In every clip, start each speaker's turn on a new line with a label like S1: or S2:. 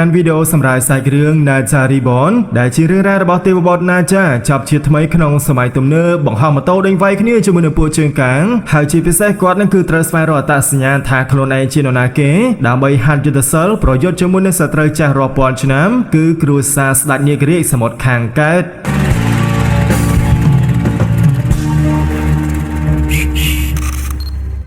S1: การวิดีโอสำหรับสายเรื่องนาจารีบอนได้ชื่อเรื่องแรกระบอบเทวบอลนาจาจับเชียร์ทำไมขนมสมัยตุ่มเนื้อบังคับมาโต้ดังไฟขึ้นเนื้อจมูกปูเชิงกังหากชีพิเศษกอดนั่นคือตรัสไฟรอตัดสัญญาณทางโคลนไอจิโนนาเกะดามใบฮันจุดเซลประโยชน์จมูกในสตรีจากรอปอนชน้ำคือกรูซาสดัดเนกรีสมดคางกัด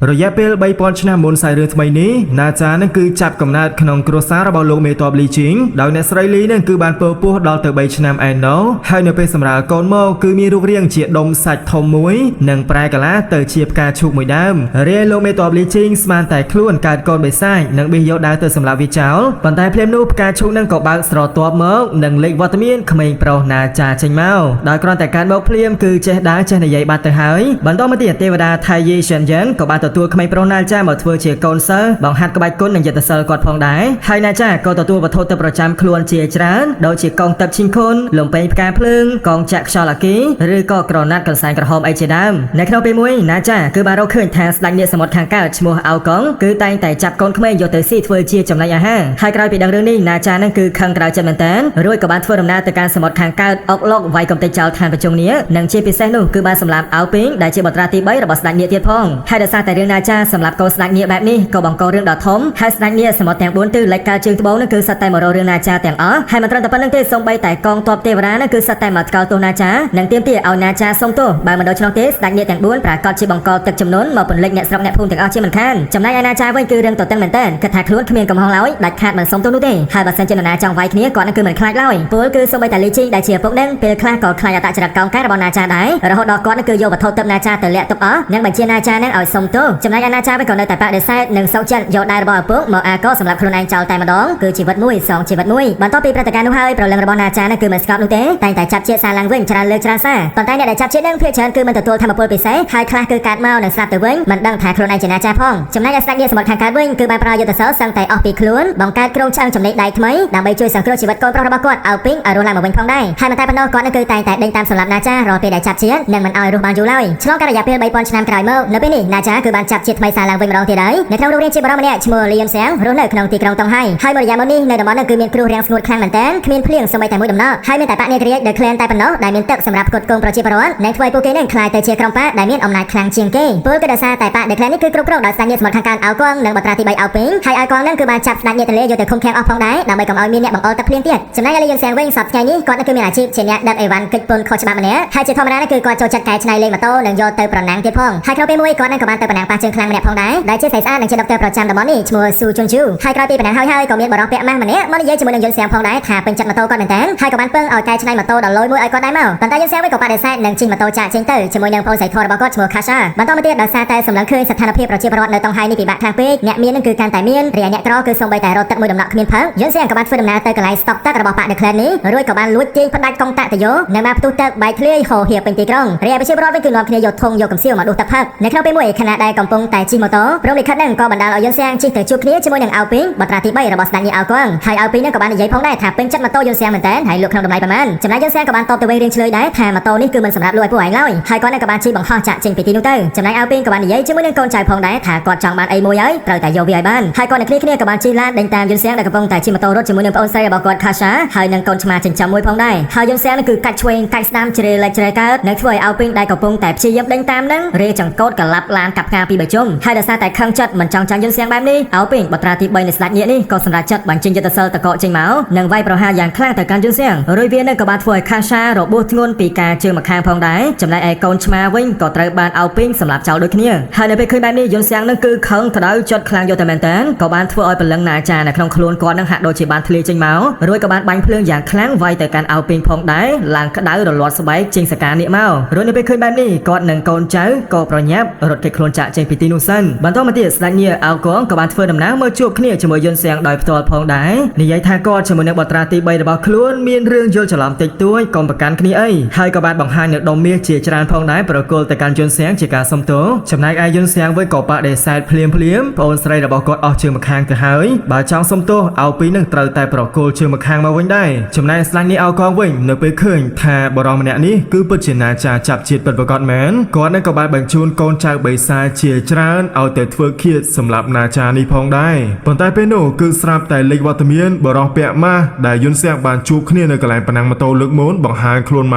S1: ระยะเปลใบปอนชนะมนสายเรือสมัยนี้นาจานั่นคือจับกำนัดขนมกรสาระบาโลเมตอบลีจิงดาวเนสไรลีนั่นคือบานเปอร์ปูดอลเตอร์ใบชนะแอนโนให้เนเปสำราญกอนโมคือมีรูปเรียงเฉียดดมสัตว์ทอมมุ้ยนังปลายกะละเตอร์เฉียบกาชุกมวยดำเรียโลเมตอบลีจิงสมานแต่คล้วนการกอนใบไส้นังเบียดาวเตอร์สำราญวิจารปันไตเพลมนูปกาชุกนั่งเกาะบางสระตัวเมืองนังเล็กวัตเมียนขมิ้นเปรานาจาเชงเมาโดยกรอนแต่การบอกเพลียมคือเจดาเจนใหญ่บาดเตอร์หายบันต้องมาเตียเทวดาไทยเยเชนยังกับบาดตัวขมิ้นเปรานาจ้าหมดเฟื่อเชียร์กอนเซอร์บางฮัดกบายก้นหนึ่งจะตัดเซอร์กอดพองได้ให้นาจ้าก็ตัวประทุตประจำคลวนเชียร์จานโดยเชียร์กองตับชิงคนลงไปการเพลิงกองจักรชอลกี้หรือก็กรอนัดกันสายกระหอบไอเจดามในขณะไปมวยนาจ้าคือบาเราเคยแทนสลังเนียสมดทางก้าวชมัวเอากองคือไต่แต่จับกองขมิ้นโยเตอร์ซีเฟื่อเชียร์จำนายอาหารให้กลายเป็นดังเรื่องนี้นาจ้านั่นคือคังกลายจำนวนแตนรวยกับบานเฟื่อดำนาแต่การสมดทางก้าวออกลอกไวกำเตจเจ้าแทนประจงเนี้ยนังเชียร์พิเศษนู่คือบานสำหรับเอาปิ้งได้เชียร์บทราตีใบระบบสลังเนียเทียบพองให้เดซ่าแต่เรื่องนาจ้าสำหรับกองสลังเนียแบบนี้ก็บังกอเรื่องดอทมให้สไนเนียสมอแตงบุญตื้อรายการจึงตบนั่นคือสไตล์มรเรื่องนาจาแตงอ๋อให้มันตรันตะปันนั่งเตะส่งใบแต่กองตบเทวรานั่นคือสไตล์มัดเกาตัวนาจานังเตรียมเตะเอานาจาส่งตัวบางมันโดยชนเตสไนเนียแตงบุญประกอบชีบังกอตึกจำนวนมาผลเล็กเนี่ยสำหรับเนี่ยภูมิแตงอ๋อเชื่อมันขั้นจำนายนาจาไว้คือเรื่องตัวตั้งเหมือนเต้นกระถางล้วนขมิ้นกับห้องเล้าดัดขาดมันส่งตัวนู้นเตะให้บัตรเซนเจนนาจางไว้นี้ก่อนนั่นคือเหมือนคลายเล่าปูคือส่งใบแต่ลิจิได้เชียร์พวกนั่งเป็นคลายก่อคลายอัตราจัดกองแก้ระบนาจาได้เราหดดอกก้อนนั่นคือโยบัตรเติมนาจาเตะเละตบอ๋อนั่งบัญชีนาจานั่งเอาส่งตัวจำนายนาจาไปก่อนในแต่ปะเดซ่าหนึ่งเสาจันโยได้ระบปุ๊บหมออาก็สำหรับคนไอเจ้าแต่มาดองคือชีวิตมุ้ยสองชีวิตมุ้ยบรรทปีประการนุ่งให้เราเรื่องระบนาจานั่นคือมันสกอตนูเต้แต่จับเชี่ยซาลังเว้งชราเลือกชราซาตอนใต้เนี่ยได้จับเชี่ยนั่งเพื่อเชิญคือมันตัวทำมาโปรปีเซ่ไฮคลาคือการเมาหนึ่งสลับตัวเว้งมันดังถ่ายคนไอเจนาจาพ่องจำนายสักเดียสมบัติทางการเว้งคือบางปลายยุติเสาสังแต่ออกปีคล้วนบังการกรงช่างจำเนกได้ทำไมดำไปช่วยสังเคราะห์ชีวิตคนประกอบเอาปิ้งเอารูลามาเว้งพ่องได้ให้มันใต้ปนอกก่อนนั่นคือแต่เดินตามสำหรับนาจารอไปได้จับเชี่ยนั่งมันเอารูปบานอยู่เลยฉลองการระยะเพียงใบปอนชนะกลายเมื่อเนื้อเป็นนี่นาจาคือบานจับเชี่ยทำไมซาลังเว้งรองที่ใดในครั้งโรงเรียนชีบรอมเนี่ยชมัวเลียมแสงรู้เนื้อขนมตีกรงต้องให้บริยามนี่ในดมนั่นคือมีครูเรียงสมุดคลังเหมือนแตนขมิ้นเพลียงสมัยแต่มวยดำเนาให้มีแต่ปะเนกเรียเดอะเคลนแต่ปนเนาได้มีตึกสำหรับกดโกงประชีพร้อนในทวายโปเกนั่นคลายเตเชียกรองปะได้มีอำนาจคลังเชียงเก้ปูกระดาษแต่ปะเดอะเคลนนี่คือกรุ๊ปโรคดอสตันเนียสมดทางการเอากวางหนึ่งบัตราตีใบเอาปิ้งให้เอากวางนั่นคือบาจับสตันเนียทะเลโยแต่คงแข็งออกพองได้ดำไปกับเอามีเนี่ยบังเอาตะเพลียงเตี้ยจำได้อะไรยังแซงเว้งสับไงนี้ก่อนนั่นคือมีอาชีพเช่นเนี้ยดับไอวันกิดปนโคชบามันเนี้ยให้เจ้าทอมนั่นคือก่อนโจจัดไก่ชนายเลงมาโต้หนึ่งโยเตอร์ปรนังเตี้ยพองให้เขาไปมวยก่อนนั่นกับบานเตอร์ปรนังปาเชิงคลังมันเนี้ยพองได้เชื่อใส่สะอาดหนึ่งเชื่อดอกเตอร์ประจำดมนี่ชมัวซูจุนชูให้เขาตีปรนังให้ก็มีบรอเปียมากมันเนี้ยมันเยอะจมูกหนึ่งยนแซงพองได้ขาเป็นจัดมาโต้ก่อนเหมือนแตนให้กับบ้านเปิ้งเอาไก่ชนายมาโต้ดอลลอยมวยไอก็ได้เมาตอนใต้ยังแซงไว้กับปาเดซ่าหนึ่งชิงมาโต้จ่าเชงเตอร์จมูกหนึ่งพองใส่ทอร์บก็ชมัวคาชามันต้องมาเตี้ยดอซาแต่สำลังเคยสถานเพียบประชีพรอดในต้องให้นี่ปีบะทางปีกเนี่ยมีนั่นคือการแต่เมียนเรียเนี่ยก็คือส่งใบแต่รถตักมือดำหนักขมิ้นเพิ่งยนแซงกับบ้านฟื้นดำนาเตอร์กับไลสต็อกตักระบอกปะเดอะแคลนนี้รวยกับบ้านลุยจีพัดได้กองตะตะโยในมาประตูตักใบเคลื่อยโหเหียเป็นตีกรงเรียไปชีพรอดเป็นคือนอนเคลียโยทงโยกับเซี่ยวมาดูตักพักในคราวไปมวยขณะได้กำปงแต่จีโมโต้พร้อมในคัดนั่งก็บรรดาเอายนแซงจีเตอร์ชุบเคลียจมูกหนึ่งเอาปิ้งบัตราตีใบระบอกสตันยี่เอากว้างให้เอาปิ้งนั่นกับบ้านใหญ่พองได้ถ้าเป็นจัดมาโต้ยนแซงเหมือนแตนให้ลูกขนมดำไหลประมาณจำได้ยนแซงกับบ้านตบตะเวเรียงเฉลยได้ถ้ามาโต้นี่คือมันสำหรับรวยผู้ใหญ่เล่าให้ก้อนนั่นกับบ้านชีบังห่อจะจิงปีตีนุ่งเตอร์จำได้เอาปิ้งกับบ้านใหญ่จมูกหนึ่งกอนใจพองได้ถ้ากอดจังบ้านไอโมย้อยเตอร์แต่โยวีไอบ้านให้ก้อนในคลิปนี้กับบ้านชีลาดเดินตามยนแซงได้กับปงแต่จีมาโต้รถจมูกหนึ่งปอนเซ่บอกกอดคาชาให้นั่งกอนชมาจิงจำมวยพองได้ให้ยนแซงนั่นคือกัดช่วยกัดสนามเฉลยเฉลยการในถ้วยเอาปิ้งได้กับปงแต่ชียับเดินตามนั่งเรียจังโกดกับลับลานกับกาปีใบจงให้เดซ่าแต่ข้างจัดมันจังยนแซงแบบนี้เอาปิ้งบัตราตีใบในสลัดเนี้ยนี่ก็สำหรับจัดบังจิงจะตะเซลตะเกาะจิงเมานั่งไว้ประหารอย่างคลั่งแต่การยนแซงโดยเวียนนั่งกับบาดถ้วยคาชาโรบูทงนปีกาเจอมาคางพองได้จำได้ไอกอนชมาวิ่งก็ตระบานเอาปิ้งสำหรับเจ้าโดยขี้ให้ในไปคืนแบบนี้ยนแซงนั่นคือขังกระดาจัดคลั่งโยแต่แมนแตนก็บานถ้วยอ้อยเป็นเรื่องนาจาในขนมโคลนก่อนนั่งหักโดยจีบานทะเลจิงเมาโดยกับบานบังเพลิงอย่างคลั่งไว้แต่การเอาปิ้งพองได้หลังกระดาโดนหลอดสบายจิงสการเนี่ยเมาโดยในไปคืนแบบนี้ก่อนหนึ่งกอนเจ้าก็ประยับรถเกโคลนจะเจงพิตินุสันบันต้องมาเตียสไลเนียเอากองกับบานเฟื่อดำน้ำเมื่อจูบขี้จมูกยนแซงโดยตัวพองได้ในยัยทากอจมูกในบัตราตีใบระบาคล้วนมีเรื่องโยนฉลามติดตัวกองประกันขี้ให้กับบานบังหางเนื้อดมเมียเจียจานพองได้ประกอบแต่การยนแซงเจียการสมโตจำนายไอยนแซงไว้ก่อปะเดซายเพลียมปอนสไลระบากอดออกเชิงมาคางแต่หายบาจังสมโตเอาปีนั่งเตาแต่ประกอบเชิงมาคางมาไว้ได้จำนายสไลนี้เอากองไว้เนื้อไปเคยทาบรอมเนี่ยนี้คือปัจจินาจาจับจิตเป็นประกอบแมนก่อนนั่งกับบานบังชูนกอนจากใบซาจ ជាច្រើនឲ្យតែធ្វើឃាតសម្រាប់ណាចានេះផងដែរប៉ុន្តែពេលនោះគឺស្រាប់តែលេខវត្តមានបរោះពាក់ម៉ាស់ដែលយុនសៀងបានជួបគ្នានៅកន្លែងប៉ណ្ណាំងម៉ូតូលើកមុនបង្ហាញខ្លួនម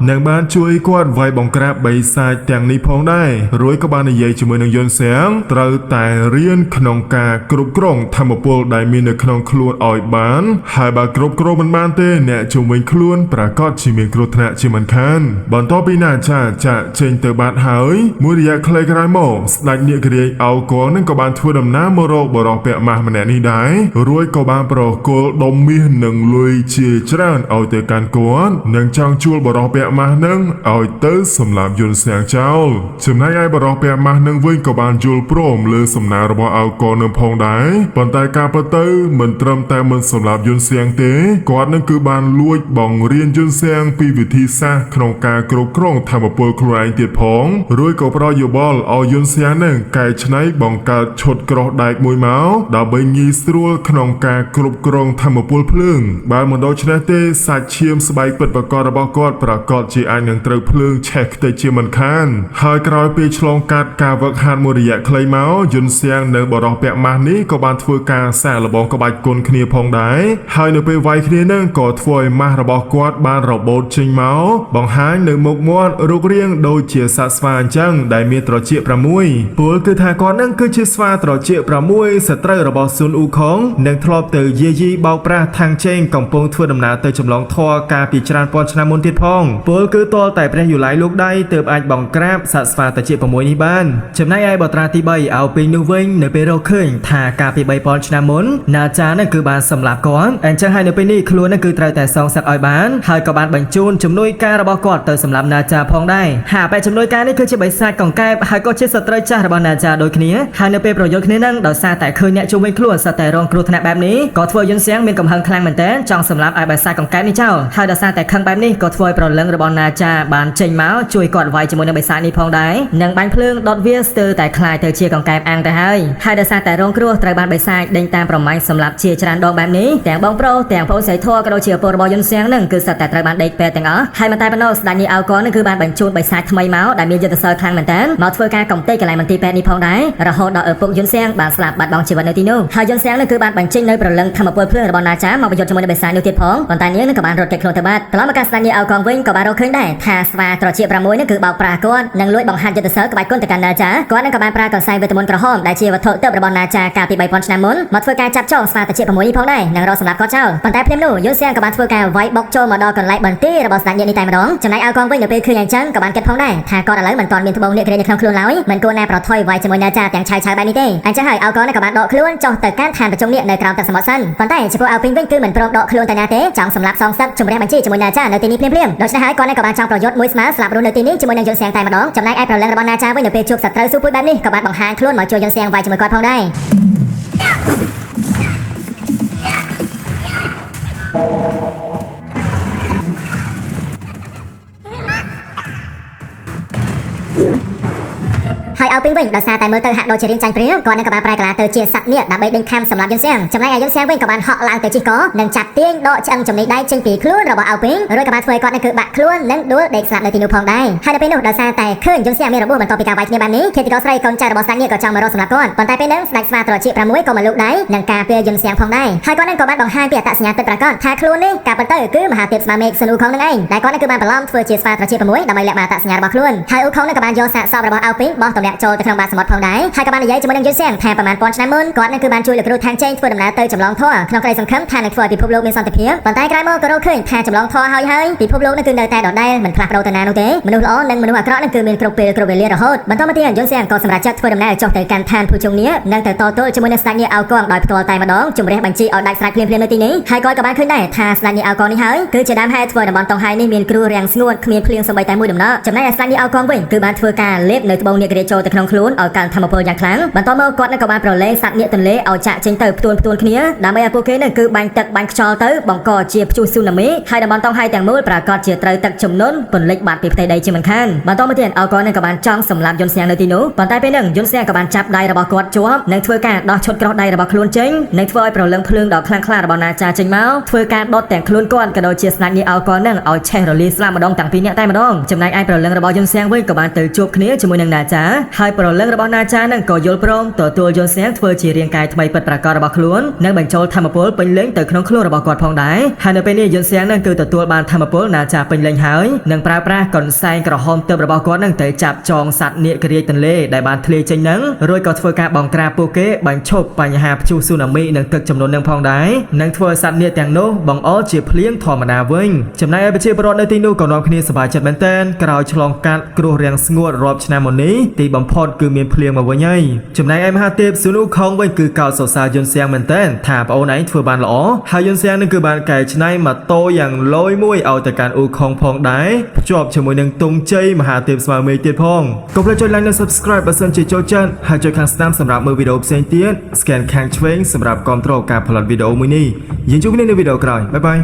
S1: កនិងបានជួយគាត់វាយបង្ក្រាបបិសាចទាំងនេះផងដែររួយក៏បាននិយាយជាមួយនឹងយុនសៀងត្រូវតែរៀនក្នុងការគ្រប់គ្រងធម្មពលដែលមាននៅក្នុងខ្លួនឲ្យបានហើយបើគ្រប់គ្រងមិនបានទេអ្នកជុំវិញខ្លួនប្រកាសជាមានគ្រោះថ្នាក់ជាមិនខានបន្ទាប់ពីណាចាចាក់ចេញទៅបាត់ហើយមួយរយៈខ្លីក្រោយមកស្ដេចនាគរាយអោកនឹងក៏បានធ្វើដំណើរមករកបរោះពាក់ម៉ាស់ម្នាក់នេះដែររួយក៏បានប្រគល់ដុំមាសនិងលុយជាច្រើនឲ្យទៅកាន់គាត់និងចង់ជួលបរោះពាក់ម៉ាស់នឹងឲ្យទៅសម្លាប់យុនសៀងចោលចំណែកឯបរោះពាក់ម៉ាស់នឹងវិញក៏បានយល់ព្រមលើសំណើរបស់អោកនឹងផងដែរប៉ុន្តែការពិតទៅមិនត្រឹមតែមិនសម្លាប់យុនសៀងទេគាត់នឹងគឺបានលួចបង្រៀនយុនសៀងពីវិធីសាស្ត្រក្នុងការគ្រប់គ្រងធម្មពលខ្លួនឯងទៀតផងរួយក៏ប្រយោបល់ឲ្យយុនសៀងនឹងកែច្នៃបង្កើតឈុតក្រោះដែកមួយមកដើម្បីងាយស្រួលក្នុងការគ្រប់គ្រងធម្មពលភ្លើងបើមិនដូច្នេះទេសាច់ឈាមស្បែកពិតប្រាកដរបស់គាត់ប្រកាសជាអាចនឹងត្រូវភ្លើងឆេះខ្ទេចជាមិនខានហើយក្រោយពេលឆ្លងកាត់ការវឹកហាត់មួយរយៈខ្លីមកយុនសៀងនៅបរោះពាក់ម៉ាស់នេះក៏បានធ្វើការសាកល្បងក្បាច់គុនគ្នាផងដែរហើយនៅពេលវាយគ្នានឹងក៏ធ្វើឲ្យម៉ាស់របស់គាត់បានរបូតចេញមកបង្ហាញនៅមុខមាត់រូបរាងដូចជាសត្វស្វាអញ្ចឹងដែលមានត្រចៀក6ពលគឺថាគាត់នឹងគឺជាស្វាត្រចៀក6សត្រូវរបស់ស៊ុនអ៊ូខុងនិងធ្លាប់ទៅយាយីបោកប្រាស់ថាំងជេងកំពុងធ្វើដំណើរទៅចម្លងធរកាលពីច្រើនពាន់ឆ្នាំមុនទៀតផងពលគឺទាល់តែព្រះយុឡៃលោកដៃទើបអាចបង្ក្រាបសត្វស្វាត្រចៀក6នេះបានចំណែកឯបត្រាទី3អោពេញនោះវិញនៅពេលរកឃើញថាកាលពី3000ឆ្នាំមុនណាចានឹងគឺបានសម្លាប់គាត់អញ្ចឹងហើយនៅពេលនេះខ្លួននឹងគឺត្រូវតែសងសឹកឲ្យបានហើយក៏បានបញ្ជូនជំនួយការរបស់គាត់ទៅសម្លាប់ណាចាផងដែរហើយបែបជំនួយការនេះគឺជាបិសាចកង្កែបហើយក៏ជាសត្រូវចាស់របស់ណាចាដូចគ្នាហើយនៅពេលប្រយុទ្ធគ្នានឹងដោយសារតែឃើញអ្នកជុំវិញខ្លួនសត្វតែរងគ្រោះថ្នាក់បែបនេះក៏ធ្វើយុនសៀងមានកំហឹងខ្លាំងមែនទែនចង់សម្លាប់ឲ្យបិសាចកង្កែបនេះចោលហើយដោយសារតែខឹងបែបនេះក៏ធ្វើឲ្យប្រលឹងរបស់ណាចាបានចេញមកជួយគាត់វាយជាមួយនឹងបិសាចនេះផងដែរនិងបាញ់ភ្លើងដុតវាស្ទើរតែខ្លាយទៅជាកង្កែបអាំងទៅហើយដោយសារតែរងគ្រោះត្រូវបានបិសាចដេញតាមប្រមាញ់សម្លាប់ជាច្រើនដងបែបនេះទាំងបងប្រុសទាំងប្អូនស្រីធរក៏ដូចជាពលរបស់យុនសៀងនឹងគឺសត្វតែត្រូវបានដេកពេទ្យទាំងអស់ហើយមិនតែប៉ុណ្ណោះស្ដេចនេះអោកនឹងគឺបានបញ្ជូនបិសាចថ្មីមកដែលមានយុទ្ធសាស្ត្រខ្លាំងមែនទែនមកធ្វើការកំទេចកន្លែងមន្ទីរពេទ្យនេះផងដែររហូតដល់ឪពុកយុនសៀងបានស្លាប់បាត់បង់ជីវិតនៅទីនោះហើយយុនសៀងនឹងគឺបានបញ្ចេញនៅប្រលឹងធម្មពលភ្លើងរបស់ណាចាមកបញ្យុទ្ធជាមួយនឹងបិសាចនោះទៀតផងប៉ុន្តែនាងនឹងក៏បានរត់គេចខ្លួនទៅបាត់ត្រឡប់មកកាស្ដាននេះអោកវិញក៏បានរកឃើញដែរថាស្វាត្រចៀក6នឹងគឺបោកប្រាស់គាត់និងលួចបង្ហាត់យុទ្ធសាស្ត្រក្បាច់គុនទៅកាន់ណាចាគាត់នឹងក៏បានប្រើកន្សែងវេទមន្តក្រហមដែលជាវត្ថុទើបរបស់ណាចាកាលពី3000ឆ្នាំមុនមកធ្វើការចាប់ចងស្វាត្រចៀក6នេះផងដែរនិងរកសម្រាប់គាត់ចោលប៉ុន្តែភ្លាមនោះយុនសៀងក៏បានធ្វើការវាយបុកចូលមកដល់កន្លែងបន្ទាយរបស់ស្ដេចនាងនេះតែម្ដងចំណែកអោកវិញនៅពេលឃើញអញ្ចឹងក៏បានគិតផងដែរថាគាត់ឥឡូវមិនទាន់មានត្បូងនាគរានៅក្នុងខ្លួនឡើយមិនគួរណាប្រថុយវាយជាមួយណាចាទាំងឆៅបែបនេះទេអញ្ចឹងហើយអោកនឹងក៏បានដកខ្លួនចុះទៅកាន់ឋានប្រជុំនាគនៅក្រោមទឹកសមុទ្រសិនប៉ុន្តែចំពោះអោពេញវិញគឺមិនព្រមដកខ្លួនទៅណាទេចង់សម្លាប់សងសឹកជំរះបញ្ជីជាមួយណាចានៅទីនេះភ្លាមដូច្នេះហើយគាត់នឹងក៏បានចង់ប្រយុទ្ធមួយស្មើស្លាប់រស់នៅទីនេះជាមួយនឹងយុនសៀងតែម្ដងចំណែកឯប្រលឹងរបស់ណាចាវិញនៅពេលជួបសត្រូវស៊ូពុយបែបនេះក៏បានបង្ហាញខ្លួនមកជួយយុនសៀងវាយជាមួយគាត់ផងដែរហើយអោពេញវិញដោយសារតែមើលទៅហាក់ដូចជារៀងចាញ់ព្រាគាត់នឹងក៏បានប្រែកាឡាទៅជាសត្វនាគដើម្បីដេញខាំសម្រាប់យុនសៀងចំណែកឯយុនសៀងវិញក៏បានហក់ឡើងទៅជិះកនិងចាប់ទាញដកឆ្អឹងចំណីដៃចេញពីខ្លួនរបស់អោពេញរួចក៏បានធ្វើឲ្យគាត់នឹងគឺបាក់ខ្លួននិងដួលដេកស្លាប់នៅទីនោះផងដែរហើយនៅពេលនោះដោយសារតែឃើញយុនសៀងមានរបួសបន្ទាប់ពីការវាយគ្នាបែបនេះឃាតិករស្រីកូនចៅរបស់ស្ដេចនាគក៏ចង់មករកសម្លាប់គាត់ប៉ុន្តែពេលនោះស្ដេចស្វាត្រចៀក6ក៏មកលូកដៃនិងការពារយុនសៀងផងដែរហើយគាត់នឹងក៏បានបង្ហាញពីអត្តសញ្ញាណពិតប្រាកដថាខ្លួននេះការពិតទៅគឺមហាទេពស្វាមេឃស៊ុនអ៊ូខុងនឹងឯងដែលគាត់នឹងគឺបានបន្លំធ្វើជាស្វាត្រចៀក6ដើម្បីលាក់បាំងអត្តសញ្ញាណរបស់ខ្លួនហើយអ៊ូខុងនឹងក៏បានយកសាកសពរបស់អោពេញបោះទម្លាក់ចូលទៅក្នុងបាតសមុទ្រផងដែរហើយក៏បាននិយាយជាមួយនឹងយុនសៀងថាប្រមាណពាន់ឆ្នាំមុនគាត់នឹងគឺបានជួយលោកគ្រូថាងជេងធ្វើដំណើរទៅចម្លងធម៌ក្នុងក្តីសង្ឃឹមថានឹងធ្វើឲ្យពិភពលោកមានសន្តិភាពប៉ុន្តែក្រោយមកក៏រកឃើញថាចម្លងធម៌ហើយពិភពលោកនឹងគឺនៅតែដដែលមិនផ្លាស់ប្ដូរទៅណានោះទេមនុស្សល្អនិងមនុស្សអាក្រក់នឹងគឺមានគ្រប់ពេលគ្រប់វេលារហូតបន្តមកទៀតយុនសៀងក៏សម្រេចចិត្តធ្វើដំណើរចុះទៅកាន់ឋានភូជុងនាគនិងទៅតទល់ជាមួយនឹងស្ដេចនាគអោកងដោយផ្ទាល់តែម្ដងជំរះបញ្ជីឲ្យដាច់ស្រេចភ្លាមៗនៅទីនេះហើយគាត់ក៏បានឃើញដែរថាស្ដេចនាគអោកងនេះហើយគឺជាដើមហេតុធ្វើតំបន់តុងហៃនេះមានគ្រោះរាំងស្ងួតគ្មានភ្លៀងសូម្បីតែមួយដំណក់ចំណែកឯស្ដេចនាគអោកងវិញគឺបានធ្វើការលេបនៅត្បូងនាគរាចូលទៅក្នុងខ្លួនឲ្យកាន់ធម្មពលយ៉ាងខ្លាំងបន្តមកគាត់នឹងក៏បានប្រឡែងសត្វនាគទន្លេឲ្យចាក់ចេញទៅផ្ទួនគ្នាដើម្បីឲ្យពួកគេនឹងគឺបាញ់ទឹកបាញ់ខ្យល់ទៅបង្កជាព្យុះស៊ូណាមីហើយតំបន់តុងហៃទាំងមូលប្រកាសជាត្រូវទឹកជំនន់ពន្លិចបាត់ពីផ្ទៃដីជាមិនខានបន្តមកទៀតអោកងនឹងក៏បានចង់សម្លាប់យុនសៀងនៅទីនោះប៉ុន្តែពេលនោះយុនសៀងក៏បានចាប់ដៃរបស់គាត់ជាប់និងធ្វើការដោះឈុតក្រោះដៃរបស់ខ្លួនចេញនិងធ្វើឲ្យប្រលឹងភ្លើងដ៏ខ្លាំងក្លារបស់ណាចាចេញមកធ្វើការដុតទាំងខ្លួនគាត់ក៏ដូចជាស្ដេចនាគអោកងនឹងឲ្យឆេះរលាយស្លាប់ម្ដងទាំងពីរនាក់តែម្ដងចំណែកឯប្រលឹងរបស់យុនសៀងវិញក៏បានទៅជួបគ្នាជាមួយនឹងណាចាហើយ
S2: ប្រលឹងរបស់ណាចានឹងក៏យល់ព្រមទទួលយន្តសៀងធ្វើជារាងកាយថ្មីពិតប្រាកដរបស់ខ្លួននិងបញ្ចូលធម្មពលពេញលេញទៅក្នុងខ្លួនរបស់គាត់ផងដែរហើយនៅពេលនេះយន្តសៀងនឹងគឺទទួលបានធម្មពលណាចាពេញលេញហើយនឹងប្រើប្រាស់កន្សែងក្រហមទើបរបស់គាត់នឹងទៅចាប់ចងសត្វនាគក្រៀកទន្លេដែលបានធ្លាយចេញនឹងរួចក៏ធ្វើការបង្ក្រាបពួកគេបញ្ឈប់បញ្ហាព្យុះស៊ូណាមីនិងទឹកជំនន់នឹងផងដែរនិងធ្វើសត្វនាគទាំងនោះបង្អល់ជាភ្លៀងធម្មតាវិញចំណែកឯប្រជាពលរដ្ឋនៅទីនោះក៏នាំគ្នាសប្បាយចិត្តមែនទែនក្រោយឆ្លងកាត់គ្រោះរាំងស្ងួតរាប់ឆ្នាំមកនេះទីបំផុតគឺមានភ្លៀងមកវិញហើយចំណែកឯមហាទេពស៊ូនូខុងវិញគឺកោតសរសើរយន្តសៀងមែនទែនថាប្អូនឯងធ្វើបានល្អហើយយន្តសៀងនឹងគឺបានកែច្នៃម៉ូតូយ៉ាងលយមួយឲ្យទៅកាន់អ៊ូខុងផងដែរភ្ជាប់ជាមួយនឹងទង់ជ័យមហាទេពស្មើមេឃទៀតផងកុំភ្លេចចុច like និង subscribe បើសិនជាចូលចិត្តហើយចុចខាងស្ដាំសម្រាប់មើលវីដេអូផ្សេងទៀត scan ខាងឆ្វេងសម្រាប់គាំទ្រការផលិតវីដេអូមួយនេះយើងជួបគ្នានៅវីដេអូក្រោយបាយបាយ